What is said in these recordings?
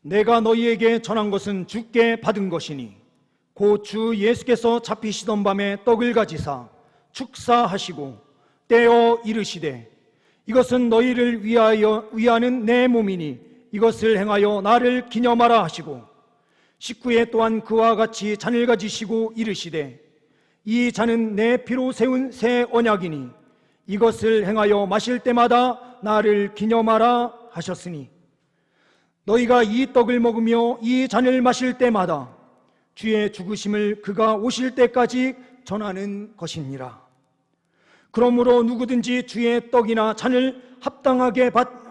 내가 너희에게 전한 것은 주께 받은 것이니 곧 주 예수께서 잡히시던 밤에 떡을 가지사 축사하시고 떼어 이르시되 이것은 너희를 위하는 내 몸이니 이것을 행하여 나를 기념하라 하시고 식후에 또한 그와 같이 잔을 가지시고 이르시되 이 잔은 내 피로 세운 새 언약이니 이것을 행하여 마실 때마다 나를 기념하라 하셨으니 너희가 이 떡을 먹으며 이 잔을 마실 때마다 주의 죽으심을 그가 오실 때까지 전하는 것이니라. 그러므로 누구든지 주의 떡이나 잔을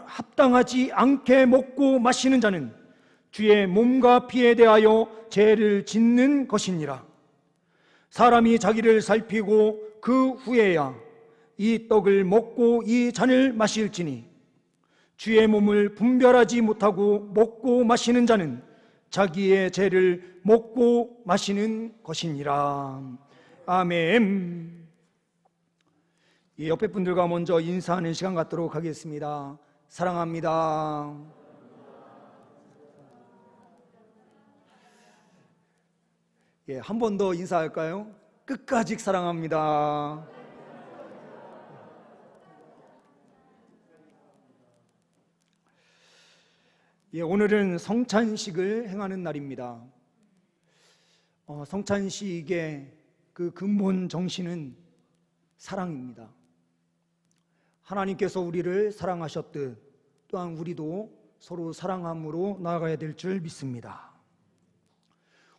합당하지 않게 먹고 마시는 자는 주의 몸과 피에 대하여 죄를 짓는 것이니라. 사람이 자기를 살피고 그 후에야 이 떡을 먹고 이 잔을 마실지니 주의 몸을 분별하지 못하고 먹고 마시는 자는 자기의 죄를 먹고 마시는 것이니라. 아멘. 옆에 분들과 먼저 인사하는 시간 갖도록 하겠습니다. 사랑합니다. 한 번 더 인사할까요? 끝까지 사랑합니다. 오늘은 성찬식을 행하는 날입니다. 성찬식의 그 근본 정신은 사랑입니다. 하나님께서 우리를 사랑하셨듯 또한 우리도 서로 사랑함으로 나아가야 될 줄 믿습니다.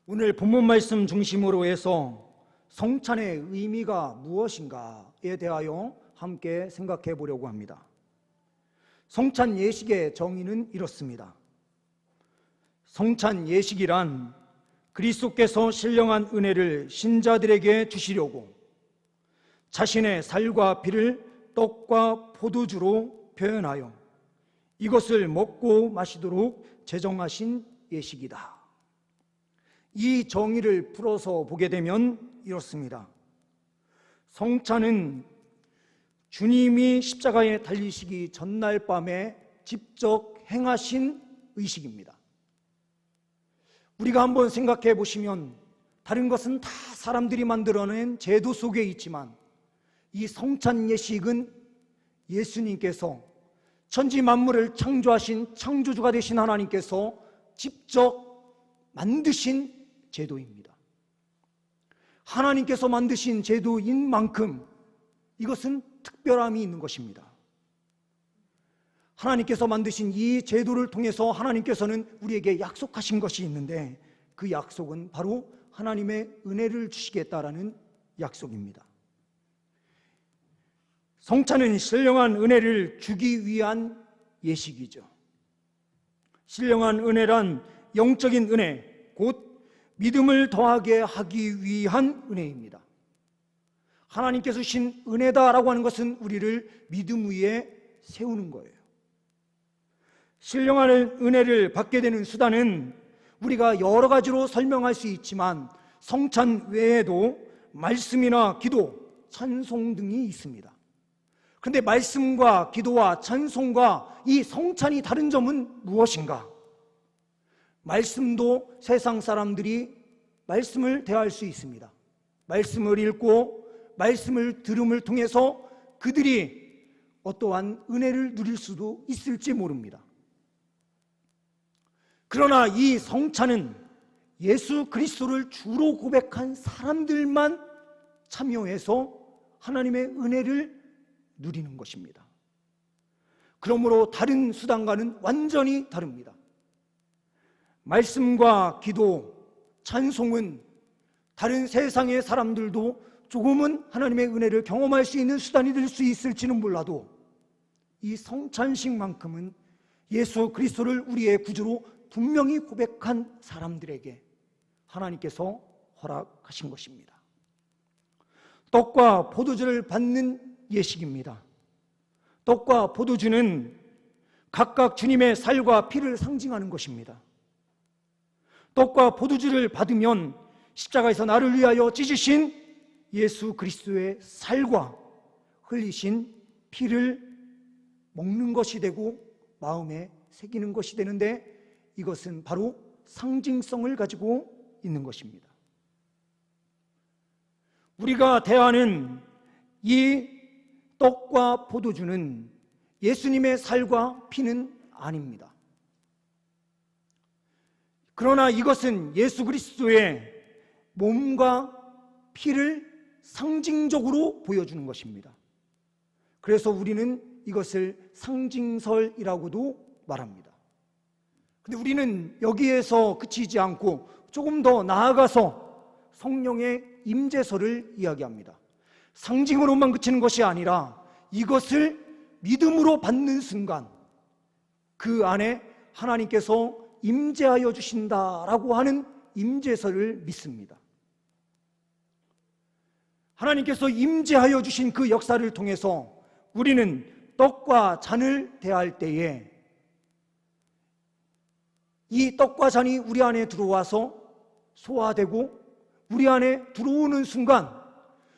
오늘 본문 말씀 중심으로 해서 성찬의 의미가 무엇인가에 대하여 함께 생각해 보려고 합니다. 성찬 예식의 정의는 이렇습니다. 성찬 예식이란 그리스도께서 신령한 은혜를 신자들에게 주시려고 자신의 살과 피를 떡과 포도주로 표현하여 이것을 먹고 마시도록 제정하신 예식이다. 이 정의를 풀어서 보게 되면 이렇습니다. 성찬은 주님이 십자가에 달리시기 전날 밤에 직접 행하신 의식입니다. 우리가 한번 생각해 보시면 다른 것은 다 사람들이 만들어낸 제도 속에 있지만 이 성찬 예식은 예수님께서 천지 만물을 창조하신 창조주가 되신 하나님께서 직접 만드신 제도입니다. 하나님께서 만드신 제도인 만큼 이것은 특별함이 있는 것입니다. 하나님께서 만드신 이 제도를 통해서 하나님께서는 우리에게 약속하신 것이 있는데 그 약속은 바로 하나님의 은혜를 주시겠다라는 약속입니다. 성찬은 신령한 은혜를 주기 위한 예식이죠. 신령한 은혜란 영적인 은혜, 곧 믿음을 더하게 하기 위한 은혜입니다. 하나님께서 주신 은혜다라고 하는 것은 우리를 믿음 위에 세우는 거예요. 신령한 은혜를 받게 되는 수단은 우리가 여러 가지로 설명할 수 있지만 성찬 외에도 말씀이나 기도, 찬송 등이 있습니다. 그런데 말씀과 기도와 찬송과 이 성찬이 다른 점은 무엇인가? 말씀도 세상 사람들이 말씀을 대할 수 있습니다. 말씀을 읽고 말씀을 들음을 통해서 그들이 어떠한 은혜를 누릴 수도 있을지 모릅니다. 그러나 이 성찬은 예수 그리스도를 주로 고백한 사람들만 참여해서 하나님의 은혜를 누리는 것입니다. 그러므로 다른 수단과는 완전히 다릅니다. 말씀과 기도, 찬송은 다른 세상의 사람들도 조금은 하나님의 은혜를 경험할 수 있는 수단이 될 수 있을지는 몰라도 이 성찬식만큼은 예수 그리스도를 우리의 구주로 분명히 고백한 사람들에게 하나님께서 허락하신 것입니다. 떡과 포도주를 받는 예식입니다. 떡과 포도주는 각각 주님의 살과 피를 상징하는 것입니다. 떡과 포도주를 받으면 십자가에서 나를 위하여 찢으신 예수 그리스도의 살과 흘리신 피를 먹는 것이 되고 마음에 새기는 것이 되는데 이것은 바로 상징성을 가지고 있는 것입니다. 우리가 대하는 이 떡과 포도주는 예수님의 살과 피는 아닙니다. 그러나 이것은 예수 그리스도의 몸과 피를 상징적으로 보여주는 것입니다. 그래서 우리는 이것을 상징설이라고도 말합니다. 근데 우리는 여기에서 그치지 않고 조금 더 나아가서 성령의 임재설을 이야기합니다. 상징으로만 그치는 것이 아니라 이것을 믿음으로 받는 순간 그 안에 하나님께서 임재하여 주신다라고 하는 임재설을 믿습니다. 하나님께서 임재하여 주신 그 역사를 통해서 우리는 떡과 잔을 대할 때에 이 떡과 잔이 우리 안에 들어와서 소화되고 우리 안에 들어오는 순간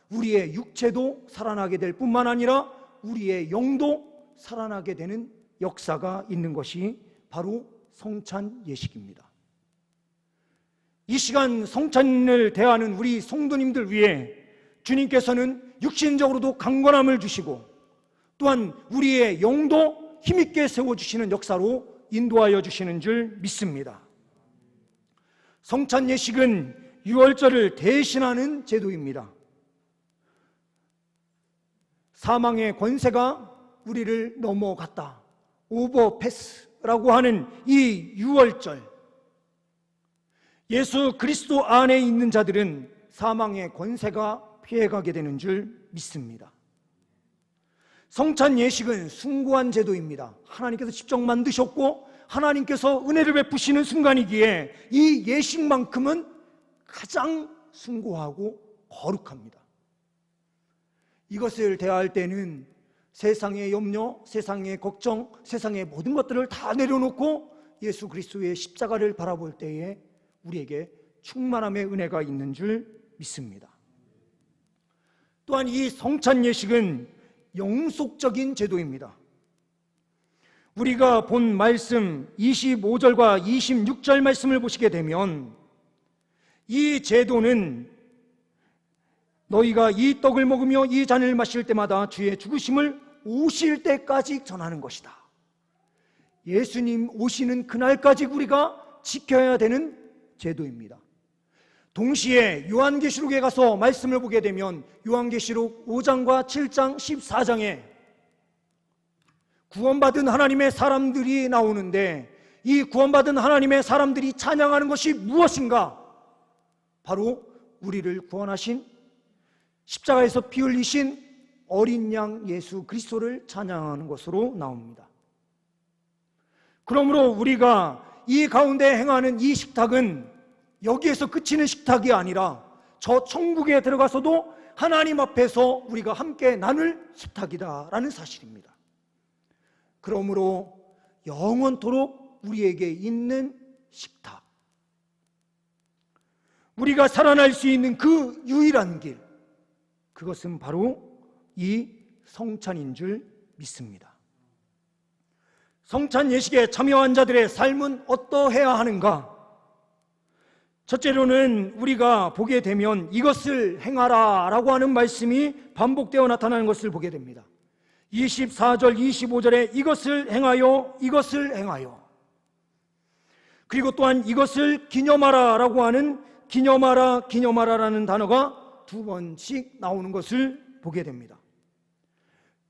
우리의 육체도 살아나게 될 뿐만 아니라 우리의 영도 살아나게 되는 역사가 있는 것이 바로 성찬 예식입니다. 이 시간 성찬을 대하는 우리 성도님들 위해 주님께서는 육신적으로도 강건함을 주시고 또한 우리의 영도 힘있게 세워주시는 역사로 인도하여 주시는 줄 믿습니다. 성찬 예식은 유월절을 대신하는 제도입니다. 사망의 권세가 우리를 넘어갔다, 오버패스라고 하는 이 유월절, 예수 그리스도 안에 있는 자들은 사망의 권세가 피해가게 되는 줄 믿습니다. 성찬 예식은 숭고한 제도입니다. 하나님께서 직접 만드셨고 하나님께서 은혜를 베푸시는 순간이기에 이 예식만큼은 가장 숭고하고 거룩합니다. 이것을 대할 때는 세상의 염려, 세상의 걱정, 세상의 모든 것들을 다 내려놓고 예수 그리스도의 십자가를 바라볼 때에 우리에게 충만함의 은혜가 있는 줄 믿습니다. 또한 이 성찬 예식은 영속적인 제도입니다. 우리가 본 말씀 25절과 26절 말씀을 보시게 되면 이 제도는 너희가 이 떡을 먹으며 이 잔을 마실 때마다 주의 죽으심을 오실 때까지 전하는 것이다. 예수님 오시는 그날까지 우리가 지켜야 되는 제도입니다. 동시에 요한계시록에 가서 말씀을 보게 되면 요한계시록 5장과 7장, 14장에 구원받은 하나님의 사람들이 나오는데 이 구원받은 하나님의 사람들이 찬양하는 것이 무엇인가? 바로 우리를 구원하신 십자가에서 피 흘리신 어린 양 예수 그리스도를 찬양하는 것으로 나옵니다. 그러므로 우리가 이 가운데 행하는 이 식탁은 여기에서 그치는 식탁이 아니라 저 천국에 들어가서도 하나님 앞에서 우리가 함께 나눌 식탁이다라는 사실입니다. 그러므로 영원토록 우리에게 있는 식탁, 우리가 살아날 수 있는 그 유일한 길, 그것은 바로 이 성찬인 줄 믿습니다. 성찬 예식에 참여한 자들의 삶은 어떠해야 하는가? 첫째로는 우리가 보게 되면 이것을 행하라 라고 하는 말씀이 반복되어 나타나는 것을 보게 됩니다. 24절, 25절에 이것을 행하여, 이것을 행하여, 그리고 또한 이것을 기념하라 라고 하는 기념하라, 기념하라라는 단어가 두 번씩 나오는 것을 보게 됩니다.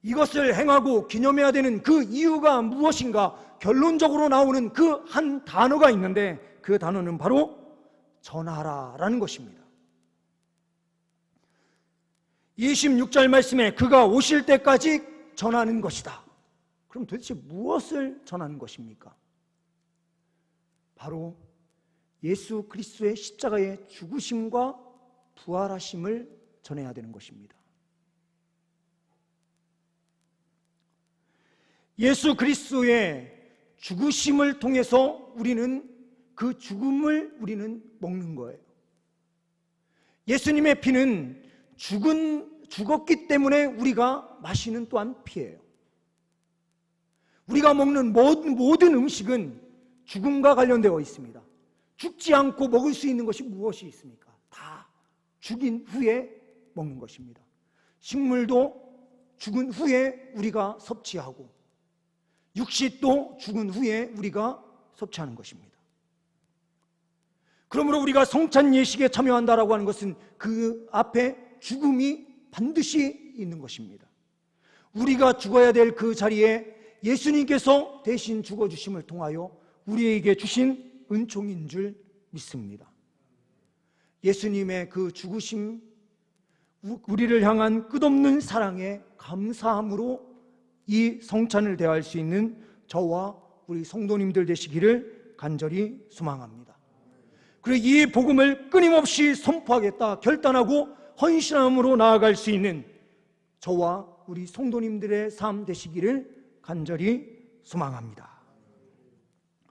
이것을 행하고 기념해야 되는 그 이유가 무엇인가? 결론적으로 나오는 그 한 단어가 있는데 그 단어는 바로 전하라라는 것입니다. 26절 말씀에 그가 오실 때까지 전하는 것이다. 그럼 도대체 무엇을 전하는 것입니까? 바로 예수 그리스도의 십자가의 죽으심과 부활하심을 전해야 되는 것입니다. 예수 그리스도의 죽으심을 통해서 우리는 그 죽음을 우리는 먹는 거예요. 예수님의 피는 죽었기 때문에 우리가 마시는 또한 피예요. 우리가 먹는 모든 음식은 죽음과 관련되어 있습니다. 죽지 않고 먹을 수 있는 것이 무엇이 있습니까? 다 죽인 후에 먹는 것입니다. 식물도 죽은 후에 우리가 섭취하고 육식도 죽은 후에 우리가 섭취하는 것입니다. 그러므로 우리가 성찬 예식에 참여한다라고 하는 것은 그 앞에 죽음이 반드시 있는 것입니다. 우리가 죽어야 될 그 자리에 예수님께서 대신 죽어주심을 통하여 우리에게 주신 은총인 줄 믿습니다. 예수님의 그 죽으심, 우리를 향한 끝없는 사랑에 감사함으로 이 성찬을 대할 수 있는 저와 우리 성도님들 되시기를 간절히 소망합니다. 그리고 이 복음을 끊임없이 선포하겠다 결단하고 헌신함으로 나아갈 수 있는 저와 우리 성도님들의 삶 되시기를 간절히 소망합니다.